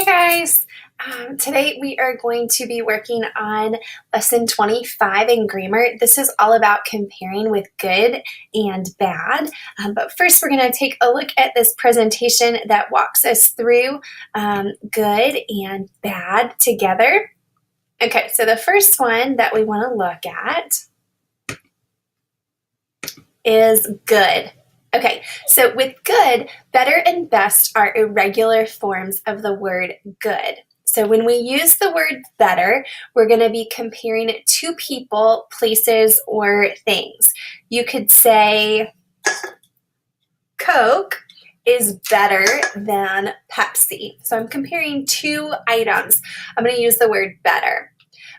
guys. Today we are going to be working on lesson 25 in grammar. This is all about comparing with good and bad. But first we're going to take a look at this presentation that walks us through good and bad together. Okay, so the first one that we want to look at is good. Okay, so with good, better and best are irregular forms of the word good. So when we use the word better, we're going to be comparing it to people, places, or things. You could say Coke is better than Pepsi. So I'm comparing two items. I'm going to use the word better.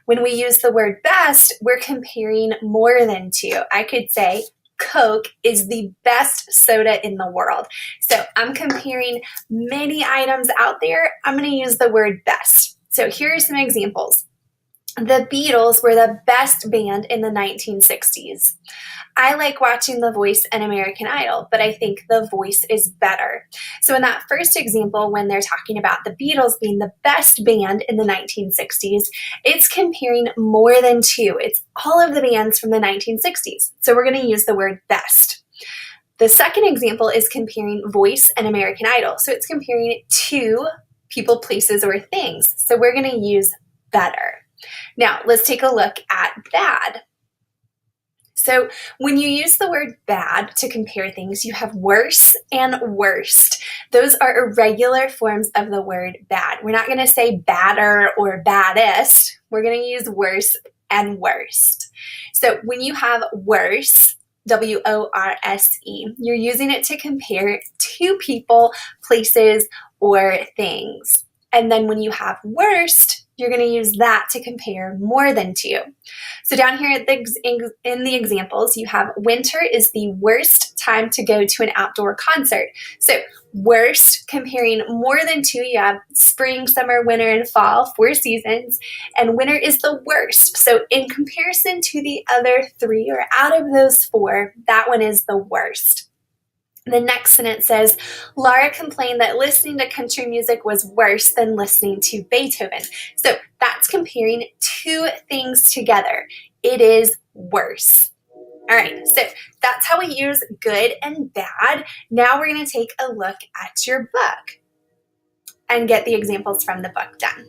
When we use the word best, we're comparing more than two. I could say Coke is the best soda in the world. So I'm comparing many items out there. I'm going to use the word best. So here are some examples. The Beatles were the best band in the 1960s. I like watching The Voice and American Idol, but I think The Voice is better. So in that first example, when they're talking about the Beatles being the best band in the 1960s, it's comparing more than two. It's all of the bands from the 1960s. So we're going to use the word best. The second example is comparing Voice and American Idol. So it's comparing two people, places, or things. So we're going to use better. Now, let's take a look at bad. So when you use the word bad to compare things, you have worse and worst. Those are irregular forms of the word bad. We're not going to say badder or baddest. We're going to use worse and worst. So when you have worse, W-O-R-S-E, you're using it to compare two people, places, or things. And then when you have worst, you're going to use that to compare more than two. So down here in the examples, you have winter is the worst time to go to an outdoor concert. So worst, comparing more than two, you have spring, summer, winter, and fall, 4 seasons, and winter is the worst. So in comparison to the other 3, or out of those 4, that one is the worst. The next sentence says, Laura complained that listening to country music was worse than listening to Beethoven. So that's comparing two things together. It is worse. All right, so that's how we use good and bad. Now we're going to take a look at your book and get the examples from the book done.